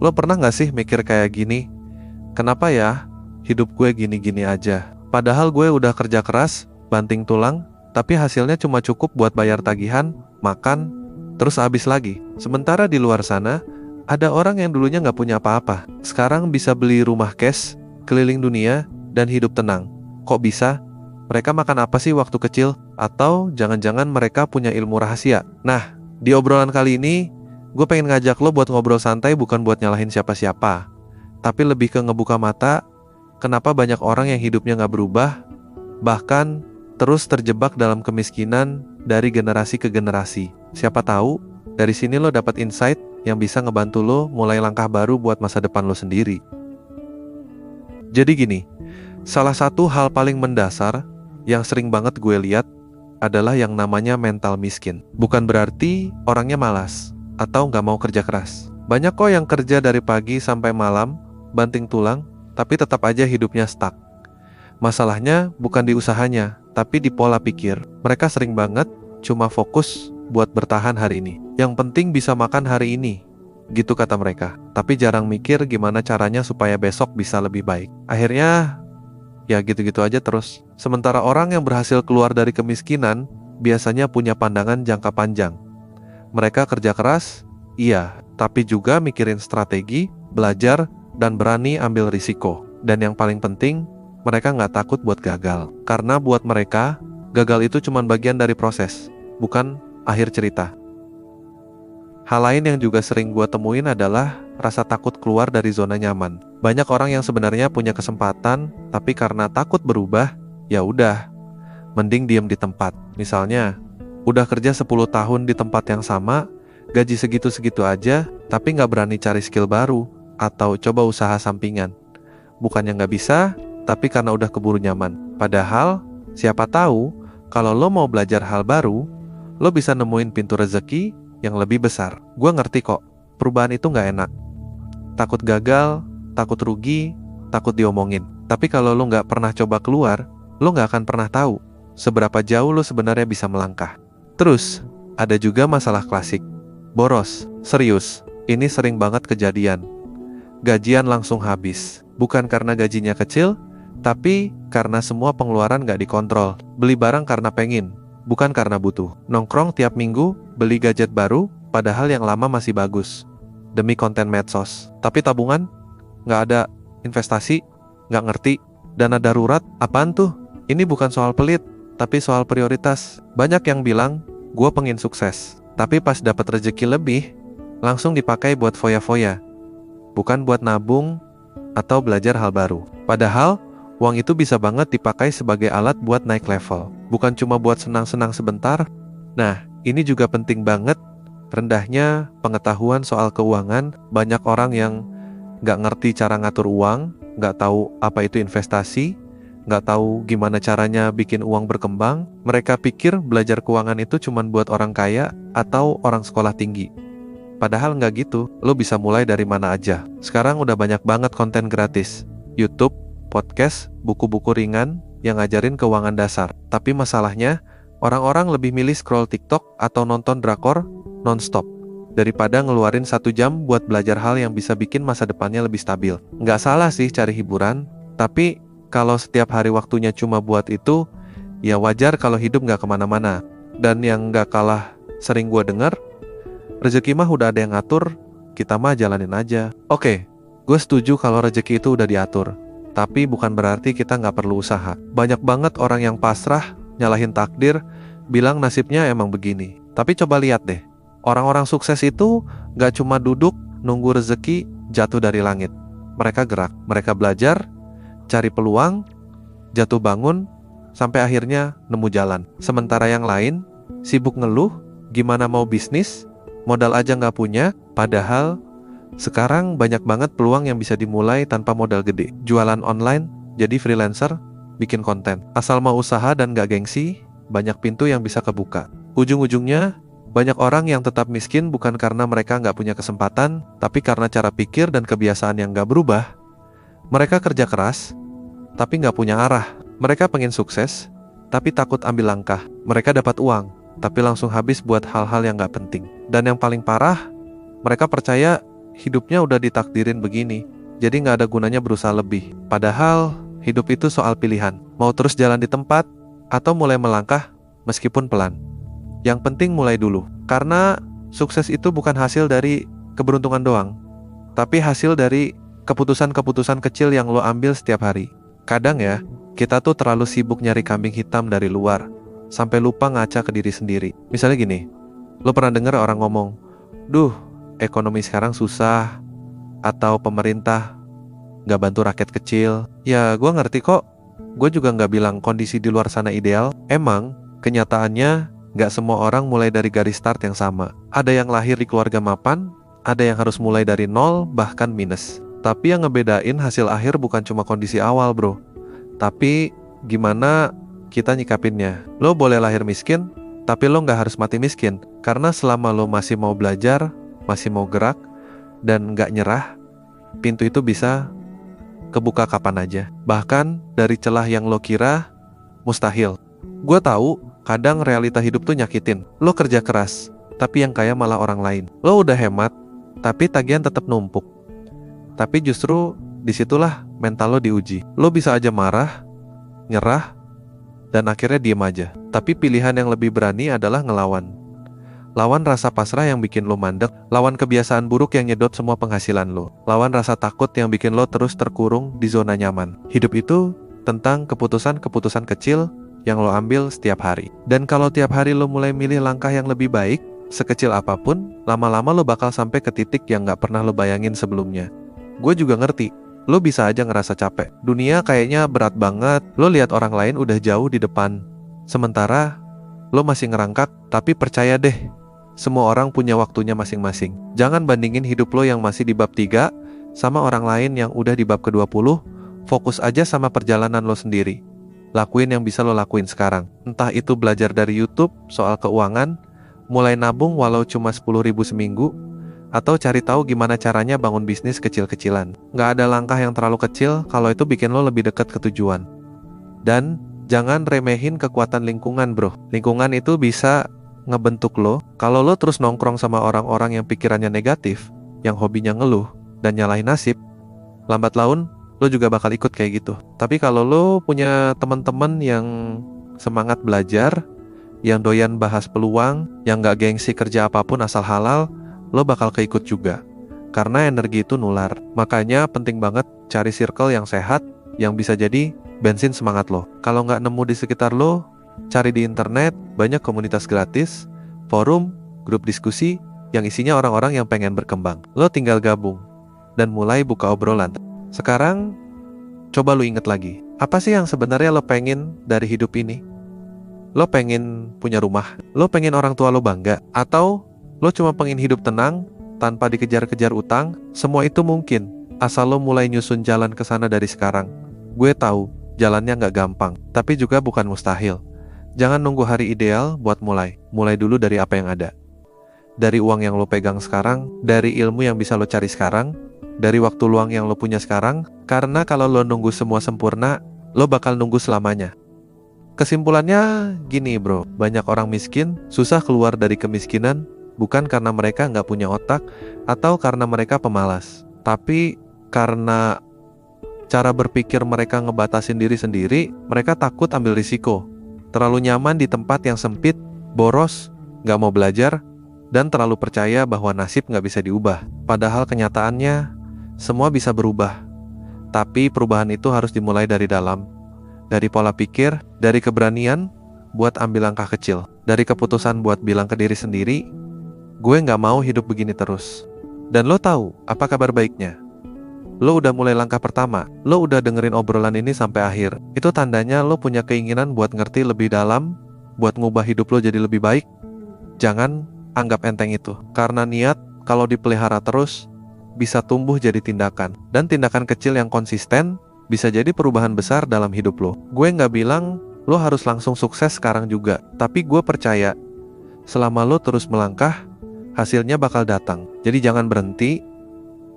Lo pernah gak sih mikir kayak gini? Kenapa ya hidup gue gini-gini aja? Padahal gue udah kerja keras, banting tulang, tapi hasilnya cuma cukup buat bayar tagihan, makan, terus habis lagi. Sementara di luar sana, ada orang yang dulunya gak punya apa-apa. Sekarang bisa beli rumah cash, keliling dunia, dan hidup tenang. Kok bisa? Mereka makan apa sih waktu kecil? Atau jangan-jangan mereka punya ilmu rahasia? Nah, di obrolan kali ini, gue pengen ngajak lo buat ngobrol santai, bukan buat nyalahin siapa-siapa, tapi lebih ke ngebuka mata, kenapa banyak orang yang hidupnya gak berubah, bahkan terus terjebak dalam kemiskinan dari generasi ke generasi. Siapa tahu, dari sini lo dapat insight yang bisa ngebantu lo mulai langkah baru buat masa depan lo sendiri. Jadi gini, salah satu hal paling mendasar yang sering banget gue lihat adalah yang namanya mental miskin. Bukan berarti orangnya malas atau gak mau kerja keras. Banyak kok yang kerja dari pagi sampai malam, banting tulang, tapi tetap aja hidupnya stuck. Masalahnya bukan di usahanya, tapi di pola pikir. Mereka sering banget cuma fokus buat bertahan hari ini. Yang penting bisa makan hari ini, gitu kata mereka. Tapi jarang mikir gimana caranya supaya besok bisa lebih baik. Akhirnya ya gitu-gitu aja terus. Sementara orang yang berhasil keluar dari kemiskinan biasanya punya pandangan jangka panjang. Mereka kerja keras, iya, tapi juga mikirin strategi, belajar, dan berani ambil risiko. Dan yang paling penting, mereka gak takut buat gagal. Karena buat mereka, gagal itu cuma bagian dari proses, bukan akhir cerita. Hal lain yang juga sering gue temuin adalah rasa takut keluar dari zona nyaman. Banyak orang yang sebenarnya punya kesempatan, tapi karena takut berubah, ya udah, mending diem di tempat. Misalnya, udah kerja 10 tahun di tempat yang sama, gaji segitu-segitu aja, tapi gak berani cari skill baru, atau coba usaha sampingan. Bukannya gak bisa, tapi karena udah keburu nyaman. Padahal, siapa tahu, kalau lo mau belajar hal baru, lo bisa nemuin pintu rezeki yang lebih besar. Gue ngerti kok, perubahan itu gak enak. Takut gagal, takut rugi, takut diomongin. Tapi kalau lo gak pernah coba keluar, lo gak akan pernah tahu seberapa jauh lo sebenarnya bisa melangkah. Terus, ada juga masalah klasik. Boros, serius, ini sering banget kejadian. Gajian langsung habis. Bukan karena gajinya kecil, tapi karena semua pengeluaran gak dikontrol. Beli barang karena pengen, bukan karena butuh. Nongkrong tiap minggu, beli gadget baru, padahal yang lama masih bagus. Demi konten medsos. Tapi tabungan? Gak ada. Investasi? Gak ngerti. Dana darurat? Apaan tuh? Ini bukan soal pelit, tapi soal prioritas. Banyak yang bilang, gue pengen sukses. Tapi pas dapat rezeki lebih, langsung dipakai buat foya-foya. Bukan buat nabung atau belajar hal baru. Padahal, uang itu bisa banget dipakai sebagai alat buat naik level. Bukan cuma buat senang-senang sebentar. Nah, ini juga penting banget. Rendahnya pengetahuan soal keuangan. Banyak orang yang gak ngerti cara ngatur uang, gak tahu apa itu investasi, gak tahu gimana caranya bikin uang berkembang. Mereka pikir belajar keuangan itu cuma buat orang kaya atau orang sekolah tinggi. Padahal gak gitu, lo bisa mulai dari mana aja. Sekarang udah banyak banget konten gratis. YouTube, podcast, buku-buku ringan yang ngajarin keuangan dasar. Tapi masalahnya, orang-orang lebih milih scroll TikTok atau nonton drakor non-stop daripada ngeluarin 1 jam buat belajar hal yang bisa bikin masa depannya lebih stabil. Nggak salah sih cari hiburan, tapi kalau setiap hari waktunya cuma buat itu, ya wajar kalau hidup nggak kemana-mana. Dan yang nggak kalah sering gue denger, rezeki mah udah ada yang ngatur, kita mah jalanin aja. Oke, gue setuju kalau rezeki itu udah diatur. Tapi bukan berarti kita gak perlu usaha. Banyak banget orang yang pasrah, nyalahin takdir, bilang nasibnya emang begini. Tapi coba lihat deh, orang-orang sukses itu gak cuma duduk nunggu rezeki jatuh dari langit. Mereka gerak, mereka belajar, cari peluang, jatuh bangun, sampai akhirnya nemu jalan. Sementara yang lain sibuk ngeluh, gimana mau bisnis, modal aja gak punya. Padahal sekarang banyak banget peluang yang bisa dimulai tanpa modal gede. Jualan online, jadi freelancer, bikin konten. Asal mau usaha dan gak gengsi, banyak pintu yang bisa kebuka. Ujung-ujungnya, banyak orang yang tetap miskin bukan karena mereka gak punya kesempatan, tapi karena cara pikir dan kebiasaan yang gak berubah. Mereka kerja keras, tapi gak punya arah. Mereka pengen sukses, tapi takut ambil langkah. Mereka dapat uang, tapi langsung habis buat hal-hal yang gak penting. Dan yang paling parah, mereka percaya hidupnya udah ditakdirin begini, jadi nggak ada gunanya berusaha lebih. Padahal hidup itu soal pilihan, mau terus jalan di tempat atau mulai melangkah meskipun pelan. Yang penting mulai dulu, karena sukses itu bukan hasil dari keberuntungan doang, tapi hasil dari keputusan-keputusan kecil yang lo ambil setiap hari. Kadang ya, kita tuh terlalu sibuk nyari kambing hitam dari luar, sampai lupa ngaca ke diri sendiri. Misalnya gini, lo pernah denger orang ngomong, "Duh, ekonomi sekarang susah," atau "pemerintah gak bantu rakyat kecil." Ya, gue ngerti kok. Gue juga gak bilang kondisi di luar sana ideal. Emang, kenyataannya gak semua orang mulai dari garis start yang sama. Ada yang lahir di keluarga mapan, ada yang harus mulai dari nol, bahkan minus. Tapi yang ngebedain hasil akhir bukan cuma kondisi awal, bro, tapi gimana kita nyikapinnya. Lo boleh lahir miskin, tapi lo gak harus mati miskin. Karena selama lo masih mau belajar, masih mau gerak, dan gak nyerah, pintu itu bisa kebuka kapan aja. Bahkan dari celah yang lo kira mustahil. Gue tahu kadang realita hidup tuh nyakitin. Lo kerja keras, tapi yang kaya malah orang lain. Lo udah hemat, tapi tagihan tetap numpuk. Tapi justru disitulah mental lo diuji. Lo bisa aja marah, nyerah, dan akhirnya diem aja. Tapi pilihan yang lebih berani adalah ngelawan. Lawan rasa pasrah yang bikin lo mandek, lawan kebiasaan buruk yang nyedot semua penghasilan lo, lawan rasa takut yang bikin lo terus terkurung di zona nyaman. Hidup itu tentang keputusan-keputusan kecil yang lo ambil setiap hari. Dan kalau tiap hari lo mulai milih langkah yang lebih baik, sekecil apapun, lama-lama lo bakal sampai ke titik yang gak pernah lo bayangin sebelumnya. Gue juga ngerti, lo bisa aja ngerasa capek. Dunia kayaknya berat banget, lo lihat orang lain udah jauh di depan. Sementara, lo masih ngerangkak, tapi percaya deh, semua orang punya waktunya masing-masing. Jangan bandingin hidup lo yang masih di bab 3 sama orang lain yang udah di bab ke-20, fokus aja sama perjalanan lo sendiri. Lakuin yang bisa lo lakuin sekarang. Entah itu belajar dari YouTube soal keuangan, mulai nabung walau cuma 10.000 seminggu, atau cari tahu gimana caranya bangun bisnis kecil-kecilan. Nggak ada langkah yang terlalu kecil kalau itu bikin lo lebih dekat ke tujuan. Dan jangan remehin kekuatan lingkungan, bro. Lingkungan itu bisa ngebentuk lo. Kalau lo terus nongkrong sama orang-orang yang pikirannya negatif, yang hobinya ngeluh dan nyalahin nasib, lambat laun lo juga bakal ikut kayak gitu. Tapi kalau lo punya teman-teman yang semangat belajar, yang doyan bahas peluang, yang gak gengsi kerja apapun asal halal, lo bakal keikut juga. Karena energi itu nular. Makanya penting banget cari circle yang sehat, yang bisa jadi bensin semangat lo. Kalau gak nemu di sekitar lo, cari di internet, banyak komunitas gratis, forum, grup diskusi, yang isinya orang-orang yang pengen berkembang. Lo tinggal gabung, dan mulai buka obrolan. Sekarang, coba lo inget lagi, apa sih yang sebenarnya lo pengen dari hidup ini? Lo pengen punya rumah? Lo pengen orang tua lo bangga? Atau lo cuma pengen hidup tenang, tanpa dikejar-kejar utang? Semua itu mungkin, asal lo mulai nyusun jalan ke sana dari sekarang. Gue tahu, jalannya gak gampang, tapi juga bukan mustahil. Jangan nunggu hari ideal buat mulai. Mulai dulu dari apa yang ada. Dari uang yang lo pegang sekarang, dari ilmu yang bisa lo cari sekarang, dari waktu luang yang lo punya sekarang. Karena kalau lo nunggu semua sempurna, lo bakal nunggu selamanya. Kesimpulannya gini, bro, banyak orang miskin susah keluar dari kemiskinan bukan karena mereka nggak punya otak atau karena mereka pemalas, tapi karena cara berpikir mereka ngebatasin diri sendiri. Mereka takut ambil risiko, terlalu nyaman di tempat yang sempit, boros, nggak mau belajar, dan terlalu percaya bahwa nasib nggak bisa diubah. Padahal kenyataannya semua bisa berubah, tapi perubahan itu harus dimulai dari dalam, dari pola pikir, dari keberanian buat ambil langkah kecil, dari keputusan buat bilang ke diri sendiri, gue gak mau hidup begini terus. Dan lo tahu apa kabar baiknya? Lo udah mulai langkah pertama, lo udah dengerin obrolan ini sampai akhir. Itu tandanya lo punya keinginan buat ngerti lebih dalam, buat ngubah hidup lo jadi lebih baik. Jangan anggap enteng itu, karena niat kalau dipelihara terus bisa tumbuh jadi tindakan, dan tindakan kecil yang konsisten bisa jadi perubahan besar dalam hidup lo. Gue gak bilang lo harus langsung sukses sekarang juga, tapi gue percaya selama lo terus melangkah, hasilnya bakal datang. Jadi jangan berhenti,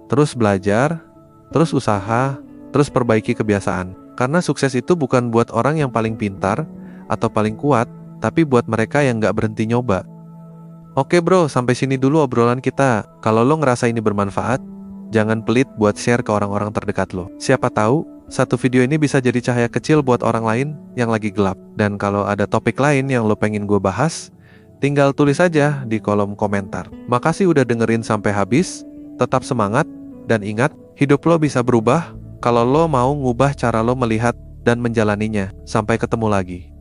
terus belajar, terus usaha, terus perbaiki kebiasaan. Karena sukses itu bukan buat orang yang paling pintar atau paling kuat, tapi buat mereka yang gak berhenti nyoba. Oke bro, sampai sini dulu obrolan kita. Kalau lo ngerasa ini bermanfaat, jangan pelit buat share ke orang-orang terdekat lo. Siapa tahu, satu video ini bisa jadi cahaya kecil buat orang lain yang lagi gelap. Dan kalau ada topik lain yang lo pengen gue bahas, tinggal tulis aja di kolom komentar. Makasih udah dengerin sampai habis, tetap semangat, dan ingat, hidup lo bisa berubah kalau lo mau ngubah cara lo melihat dan menjalaninya. Sampai ketemu lagi.